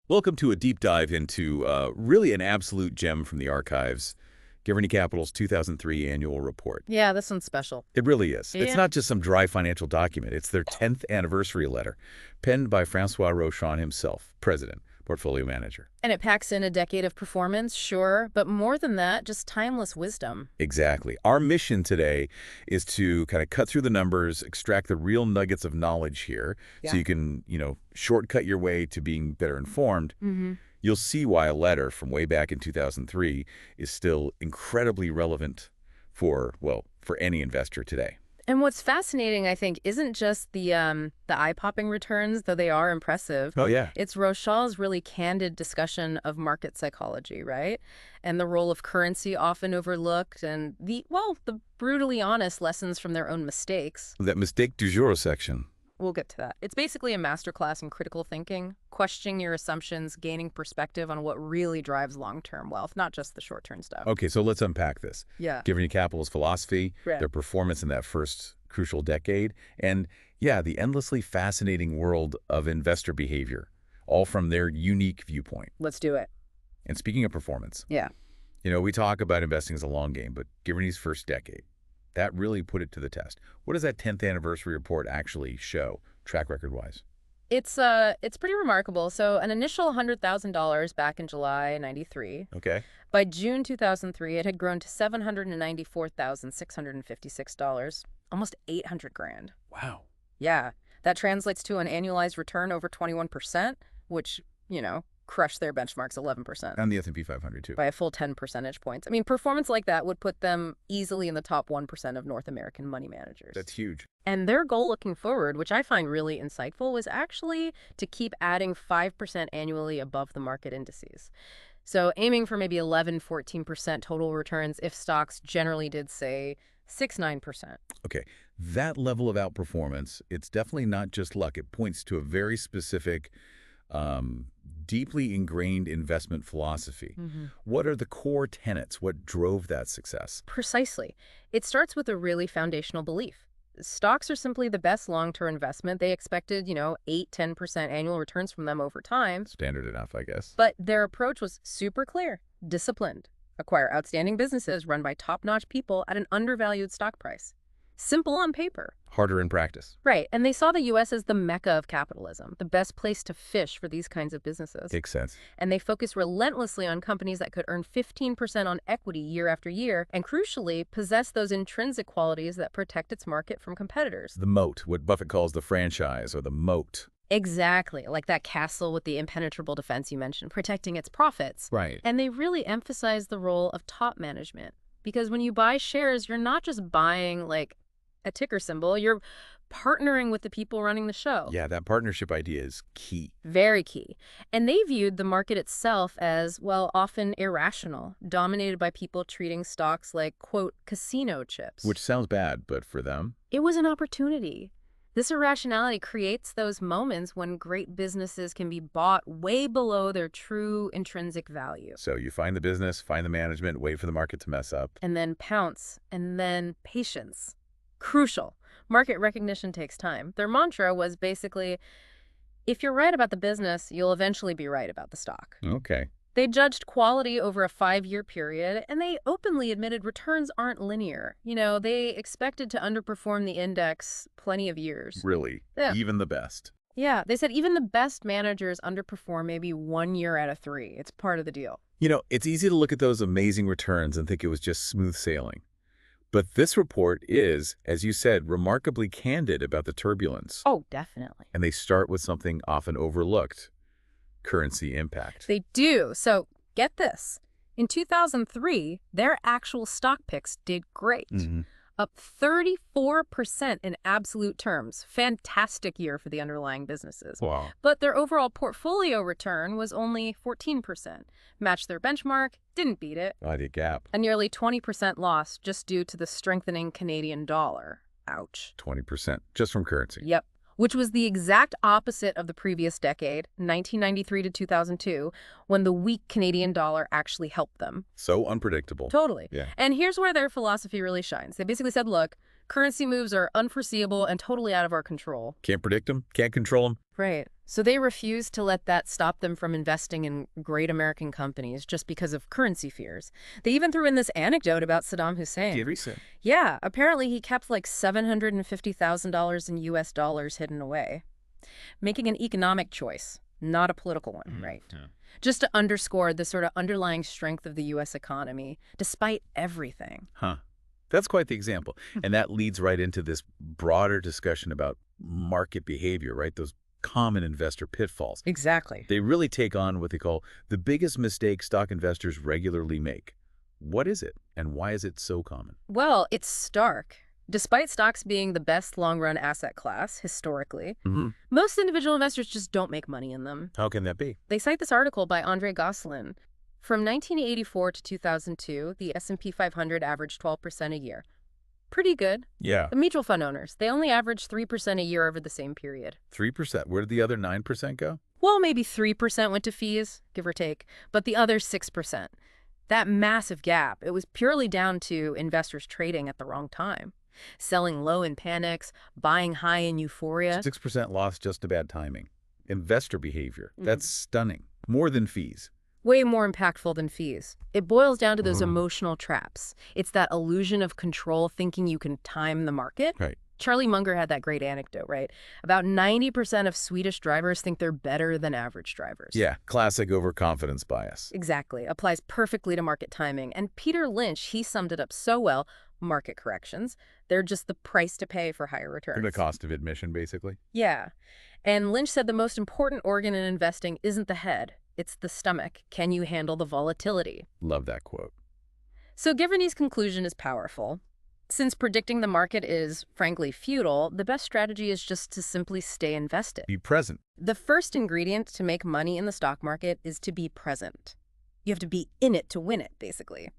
Welcome to a deep dive into really an absolute gem from the archives, Giverny Capital's 2003 annual report. Yeah, this one's special. It really is. It's Yeah. not just some dry financial document. It's their 10th anniversary letter, penned by Francois Rochon himself, president, portfolio manager. And it packs in a decade of performance, sure, but more than that, just timeless wisdom. Exactly. Our mission today is to kind of cut through the numbers, extract the real nuggets of knowledge here so Yeah. you can, shortcut your way to being better informed. Mm-hmm. You'll see why a letter from way back in 2003 is still incredibly relevant for any investor today. And what's fascinating, I think, isn't just the eye-popping returns, though they are impressive. Oh, yeah. It's Rochal's really candid discussion of market psychology, right? And the role of currency often overlooked, and the brutally honest lessons from their own mistakes. That mistake du jour section. We'll get to that. It's basically a masterclass in critical thinking, questioning your assumptions, gaining perspective on what really drives long-term wealth, not just the short-term stuff. Okay, so let's unpack this. Yeah. Giverny Capital's philosophy, Right. their performance in that first crucial decade, and, yeah, the endlessly fascinating world of investor behavior, all from their unique viewpoint. Let's do it. And speaking of performance, Yeah. we talk about investing as a long game, but Giverny's first decade, that really put it to the test. What does that 10th anniversary report actually show, track record-wise? It's pretty remarkable. So an initial $100,000 back in July '93. Okay. By June 2003, it had grown to $794,656, almost 800 grand. Wow. Yeah, that translates to an annualized return over 21%, which, crushed their benchmarks 11%. And the S&P 500, too. By a full 10 percentage points. I mean, performance like that would put them easily in the top 1% of North American money managers. That's huge. And their goal looking forward, which I find really insightful, was actually to keep adding 5% annually above the market indices. So aiming for maybe 11-14% total returns if stocks generally did, say, 6-9%. Okay, that level of outperformance, it's definitely not just luck. It points to a very specific, deeply ingrained investment philosophy. Mm-hmm. What are the core tenets? What drove that success? Precisely. It starts with a really foundational belief. Stocks are simply the best long-term investment. They expected, 8-10% annual returns from them over time. Standard enough, I guess. But their approach was super clear, disciplined. Acquire outstanding businesses run by top-notch people at an undervalued stock price. Simple on paper. Harder in practice. Right, and they saw the U.S. as the mecca of capitalism, the best place to fish for these kinds of businesses. Makes sense. And they focused relentlessly on companies that could earn 15% on equity year after year, and crucially, possess those intrinsic qualities that protect its market from competitors. The moat, what Buffett calls the franchise or the moat. Exactly, like that castle with the impenetrable defense you mentioned, protecting its profits. Right. And they really emphasize the role of top management. Because when you buy shares, you're not just buying, like, a ticker symbol, you're partnering with the people running the show. Yeah, that partnership idea is key. Very key. And they viewed the market itself as, often irrational, dominated by people treating stocks like, quote, casino chips. Which sounds bad, but for them? It was an opportunity. This irrationality creates those moments when great businesses can be bought way below their true intrinsic value. So you find the business, find the management, wait for the market to mess up. And then pounce, and then patience. Crucial. Market recognition takes time. Their mantra was basically, if you're right about the business, you'll eventually be right about the stock. Okay. They judged quality over a 5-year period, and they openly admitted returns aren't linear. They expected to underperform the index plenty of years. Really? Yeah. Even the best? Yeah, they said even the best managers underperform maybe 1 year out of 3. It's part of the deal. It's easy to look at those amazing returns and think it was just smooth sailing. But this report is, as you said, remarkably candid about the turbulence. Oh, definitely. And they start with something often overlooked, currency impact. They do. So get this. In 2003, their actual stock picks did great. Mm-hmm. Up 34% in absolute terms. Fantastic year for the underlying businesses. Wow. But their overall portfolio return was only 14%. Matched their benchmark, didn't beat it. Idea gap. A nearly 20% loss just due to the strengthening Canadian dollar. Ouch. 20%, just from currency. Yep. Which was the exact opposite of the previous decade, 1993 to 2002, when the weak Canadian dollar actually helped them. So unpredictable. Totally. Yeah. And here's where their philosophy really shines. They basically said, look, Currency moves are unforeseeable and totally out of our control. Can't predict them, can't control them. Right. So they refuse to let that stop them from investing in great American companies just because of currency fears. They even threw in this anecdote about Saddam Hussein. Yeah, apparently he kept like $750,000 in US dollars hidden away, making an economic choice, not a political one, right? Yeah. Just to underscore the sort of underlying strength of the U.S. economy, despite everything. Huh. That's quite the example. And that leads right into this broader discussion about market behavior, right? Those common investor pitfalls. Exactly. They really take on what they call the biggest mistake stock investors regularly make. What is it, and why is it so common? Well, it's stark. Despite stocks being the best long-run asset class, historically, most individual investors just don't make money in them. How can that be? They cite this article by Andre Gosselin. From 1984 to 2002, the S&P 500 averaged 12% a year. Pretty good. Yeah. The mutual fund owners, they only averaged 3% a year over the same period. 3%. Where did the other 9% go? Well, maybe 3% went to fees, give or take, but the other 6%. That massive gap, it was purely down to investors trading at the wrong time. Selling low in panics, buying high in euphoria. 6% loss, just a bad timing. Investor behavior. That's stunning. More than fees. Way more impactful than fees. It boils down to those emotional traps. It's that illusion of control, thinking you can time the market. Right. Charlie Munger had that great anecdote, right? About 90% of Swedish drivers think they're better than average drivers. Yeah, classic overconfidence bias. Exactly. Applies perfectly to market timing. And Peter Lynch, he summed it up so well. Market corrections, they're just the price to pay for higher returns. The cost of admission, basically. Yeah. And Lynch said the most important organ in investing isn't the head, it's the stomach. Can you handle the volatility? Love that quote. So Giverny's conclusion is powerful. Since predicting the market is, frankly, futile, the best strategy is just to simply stay invested. Be present. The first ingredient to make money in the stock market is to be present. You have to be in it to win it, basically.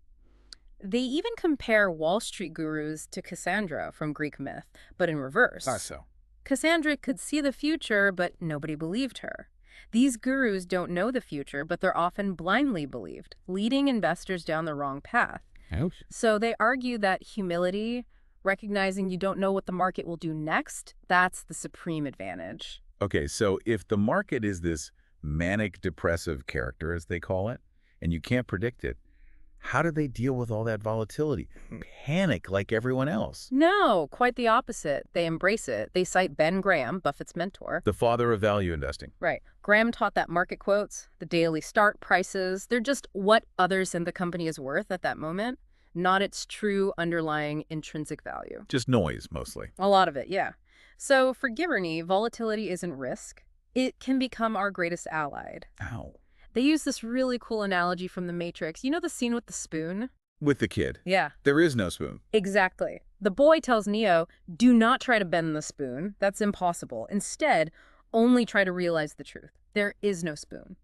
They even compare Wall Street gurus to Cassandra from Greek myth, but in reverse. So. Cassandra could see the future, but nobody believed her. These gurus don't know the future, but they're often blindly believed, leading investors down the wrong path. Ouch. So they argue that humility, recognizing you don't know what the market will do next, that's the supreme advantage. Okay, so if the market is this manic depressive character, as they call it, and you can't predict it, how do they deal with all that volatility? Panic like everyone else. No, quite the opposite. They embrace it. They cite Ben Graham, Buffett's mentor. The father of value investing. Right. Graham taught that market quotes, the daily start prices, they're just what others in the company is worth at that moment, not its true underlying intrinsic value. Just noise, mostly. A lot of it, yeah. So for Giverny, volatility isn't risk. It can become our greatest ally. Ow. They use this really cool analogy from The Matrix. You know the scene with the spoon? With the kid. Yeah. There is no spoon. Exactly. The boy tells Neo, do not try to bend the spoon. That's impossible. Instead, only try to realize the truth. There is no spoon.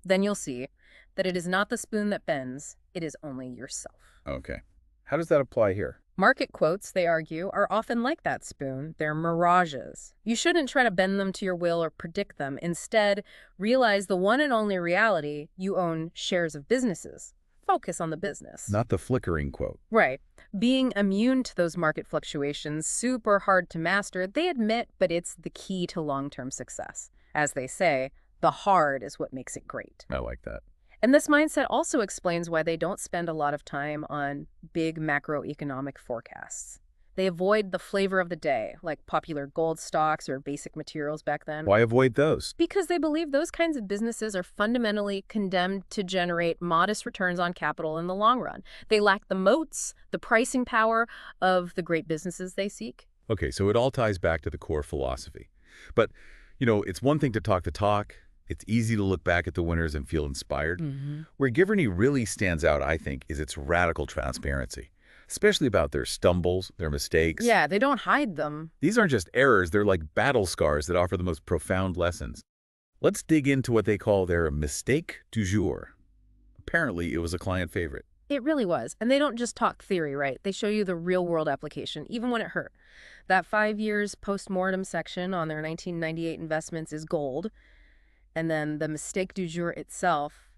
Then you'll see that it is not the spoon that bends. It is only yourself. Okay. How does that apply here? Market quotes, they argue, are often like that spoon. They're mirages. You shouldn't try to bend them to your will or predict them. Instead, realize the one and only reality: you own shares of businesses. Focus on the business. Not the flickering quote. Right. Being immune to those market fluctuations, super hard to master, they admit, but it's the key to long-term success. As they say, the hard is what makes it great. I like that. And this mindset also explains why they don't spend a lot of time on big macroeconomic forecasts. They avoid the flavor of the day, like popular gold stocks or basic materials back then. Why avoid those? Because they believe those kinds of businesses are fundamentally condemned to generate modest returns on capital in the long run. They lack the moats, the pricing power of the great businesses they seek. Okay, so it all ties back to the core philosophy. But, it's one thing to talk the talk. It's easy to look back at the winners and feel inspired. Where Giverny really stands out, I think, is its radical transparency, especially about their stumbles, their mistakes. Yeah, they don't hide them. These aren't just errors, they're like battle scars that offer the most profound lessons. Let's dig into what they call their mistake du jour. Apparently, it was a client favorite. It really was. And they don't just talk theory, right? They show you the real-world application, even when it hurt. That 5 years post-mortem section on their 1998 investments is gold. And then the mistake du jour itself,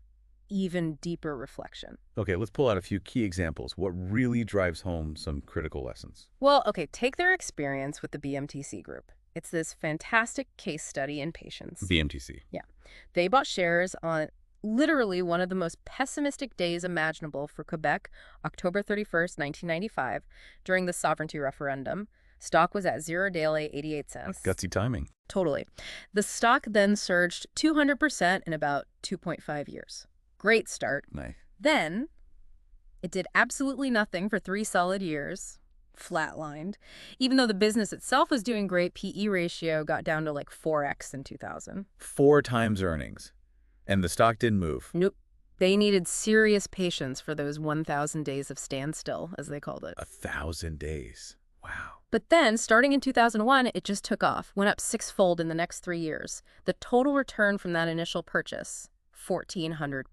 even deeper reflection. Okay, let's pull out a few key examples. What really drives home some critical lessons? Well, okay, take their experience with the BMTC group. It's this fantastic case study in patience. BMTC. Yeah. They bought shares on literally one of the most pessimistic days imaginable for Quebec, October 31st, 1995, during the sovereignty referendum. Stock was at $0.88. Gutsy timing. Totally. The stock then surged 200% in about 2.5 years. Great start. Nice. Then it did absolutely nothing for 3 solid years. Flatlined. Even though the business itself was doing great, PE ratio got down to like 4x in 2000. 4 times earnings. And the stock didn't move. Nope. They needed serious patience for those 1,000 days of standstill, as they called it. 1,000 days. Wow. But then, starting in 2001, it just took off, went up 6-fold in the next 3 years. The total return from that initial purchase, 1,400%.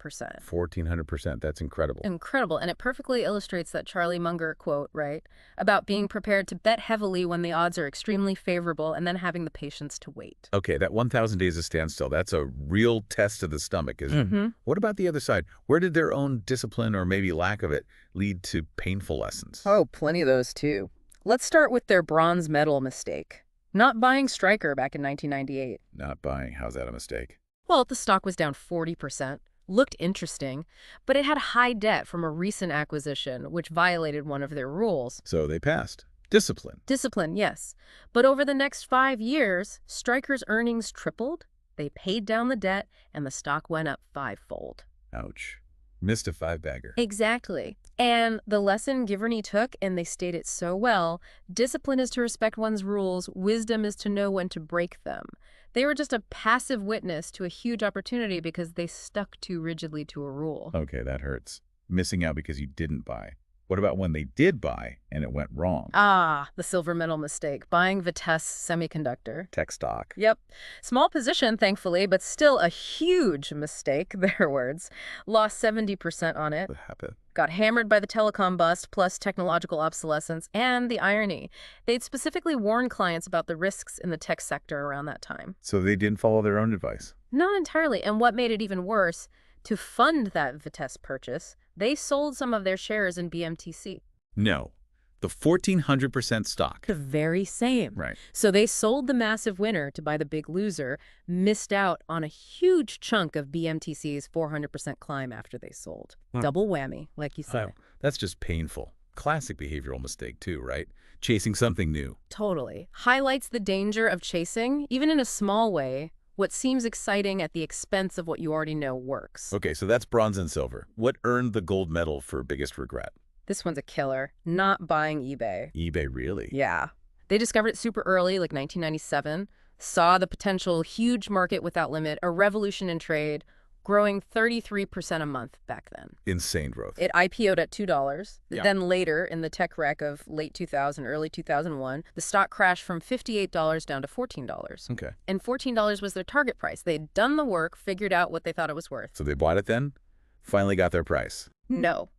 1,400%. That's incredible. Incredible. And it perfectly illustrates that Charlie Munger quote, right? About being prepared to bet heavily when the odds are extremely favorable and then having the patience to wait. Okay, that 1,000 days of standstill, that's a real test of the stomach, isn't it? What about the other side? Where did their own discipline, or maybe lack of it, lead to painful lessons? Oh, plenty of those too. Let's start with their bronze medal mistake. Not buying Stryker back in 1998. Not buying. How's that a mistake? Well, the stock was down 40%. Looked interesting, but it had high debt from a recent acquisition, which violated one of their rules. So they passed. Discipline. Discipline, yes. But over the next 5 years, Stryker's earnings tripled, they paid down the debt, and the stock went up 5-fold. Ouch. Missed a 5-bagger. Exactly. And the lesson Giverny took, and they state it so well, discipline is to respect one's rules, wisdom is to know when to break them. They were just a passive witness to a huge opportunity because they stuck too rigidly to a rule. Okay, that hurts. Missing out because you didn't buy. What about when they did buy and it went wrong? Ah, the silver medal mistake. Buying Vitesse Semiconductor. Tech stock. Yep. Small position, thankfully, but still a huge mistake, their words. Lost 70% on it. What happened? Got hammered by the telecom bust, plus technological obsolescence, and the irony. They'd specifically warned clients about the risks in the tech sector around that time. So they didn't follow their own advice? Not entirely. And what made it even worse, to fund that Vitesse purchase, they sold some of their shares in BMTC. No. The 1,400% stock. The very same. Right. So they sold the massive winner to buy the big loser, missed out on a huge chunk of BMTC's 400% climb after they sold. Double whammy, like you said. Wow. That's just painful. Classic behavioral mistake too, right? Chasing something new. Totally. Highlights the danger of chasing, even in a small way, what seems exciting at the expense of what you already know works. Okay, so that's bronze and silver. What earned the gold medal for biggest regret? This one's a killer. Not buying eBay. eBay, really? Yeah. They discovered it super early, like 1997, saw the potential huge market without limit, a revolution in trade, growing 33% a month back then. Insane growth. It IPO'd at $2. Yeah. Then later, in the tech wreck of late 2000, early 2001, the stock crashed from $58 down to $14. Okay. And $14 was their target price. They'd done the work, figured out what they thought it was worth. So they bought it then? Finally got their price. No.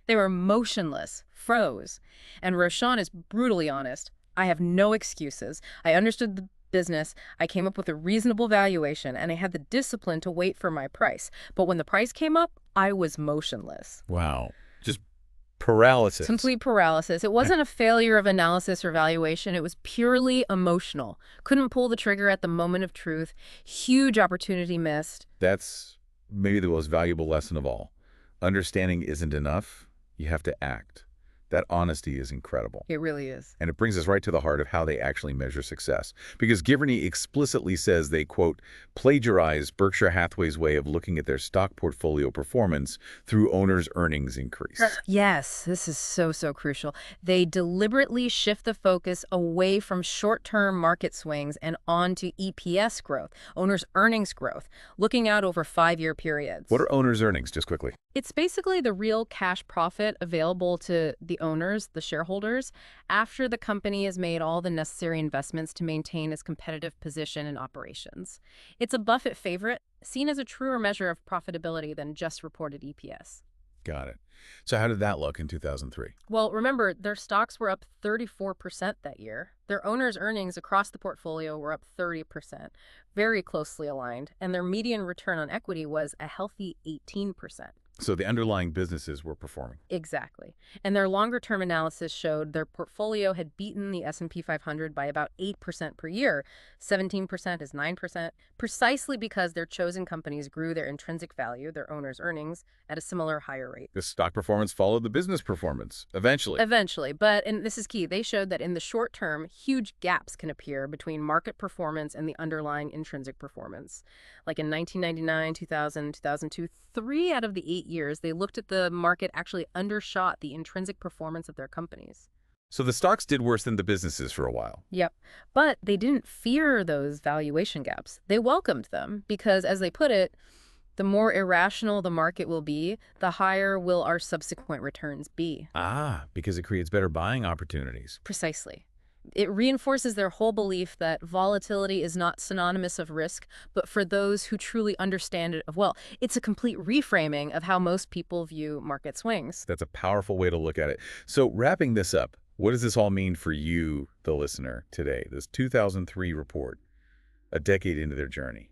They were motionless, froze. And Roshan is brutally honest. I have no excuses. I understood the business, I came up with a reasonable valuation, and I had the discipline to wait for my price. But when the price came up, I was motionless. Wow. Just paralysis. Complete paralysis. It wasn't a failure of analysis or valuation. It was purely emotional. Couldn't pull the trigger at the moment of truth. Huge opportunity missed. That's maybe the most valuable lesson of all. Understanding isn't enough. You have to act. That honesty is incredible. It really is. And it brings us right to the heart of how they actually measure success. Because Giverny explicitly says they, quote, plagiarize Berkshire Hathaway's way of looking at their stock portfolio performance through owners' earnings increase. Yes, this is so crucial. They deliberately shift the focus away from short-term market swings and onto EPS growth, owners' earnings growth, looking out over 5-year periods. What are owners' earnings, just quickly? It's basically the real cash profit available to the owners, the shareholders, after the company has made all the necessary investments to maintain its competitive position in operations. It's a Buffett favorite, seen as a truer measure of profitability than just reported EPS. Got it. So how did that look in 2003? Well, remember, their stocks were up 34% that year. Their owners' earnings across the portfolio were up 30%, very closely aligned, and their median return on equity was a healthy 18%. So the underlying businesses were performing. Exactly. And their longer-term analysis showed their portfolio had beaten the S&P 500 by about 8% per year. 17% is 9%, precisely because their chosen companies grew their intrinsic value, their owners' earnings, at a similar higher rate. The stock performance followed the business performance, eventually. Eventually, but, and this is key, they showed that in the short term, huge gaps can appear between market performance and the underlying intrinsic performance. Like in 1999, 2000, 2002, 3 out of the 8 years, they looked at the market actually undershot the intrinsic performance of their companies. So the stocks did worse than the businesses for a while. Yep. But they didn't fear those valuation gaps. They welcomed them because, as they put it, the more irrational the market will be, the higher will our subsequent returns be. Ah, because it creates better buying opportunities. Precisely. It reinforces their whole belief that volatility is not synonymous of risk, but for those who truly understand it, well, it's a complete reframing of how most people view market swings. That's a powerful way to look at it. So wrapping this up, what does this all mean for you, the listener, today? This 2003 report, a decade into their journey.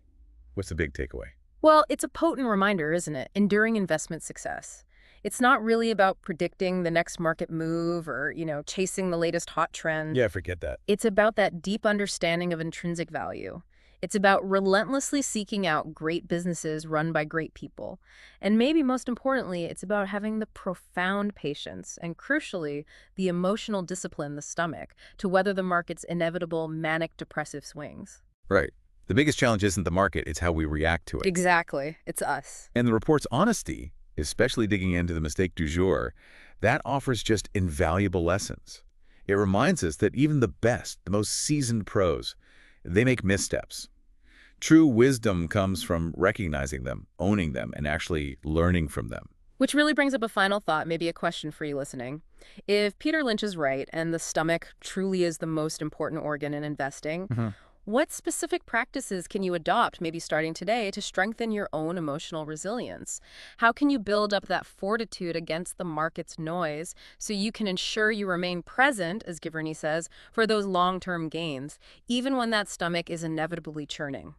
What's the big takeaway? Well, it's a potent reminder, isn't it? Enduring investment success. It's not really about predicting the next market move or, chasing the latest hot trend. Yeah, forget that. It's about that deep understanding of intrinsic value. It's about relentlessly seeking out great businesses run by great people. And maybe most importantly, it's about having the profound patience and, crucially, the emotional discipline, the stomach, to weather the market's inevitable manic depressive swings. Right. The biggest challenge isn't the market, it's how we react to it. Exactly. It's us. And the report's honesty, especially digging into the mistake du jour, that offers just invaluable lessons. It reminds us that even the best, the most seasoned pros, they make missteps. True wisdom comes from recognizing them, owning them, and actually learning from them. Which really brings up a final thought, maybe a question for you listening. If Peter Lynch is right and the stomach truly is the most important organ in investing, what specific practices can you adopt, maybe starting today, to strengthen your own emotional resilience? How can you build up that fortitude against the market's noise so you can ensure you remain present, as Giverny says, for those long-term gains, even when that stomach is inevitably churning?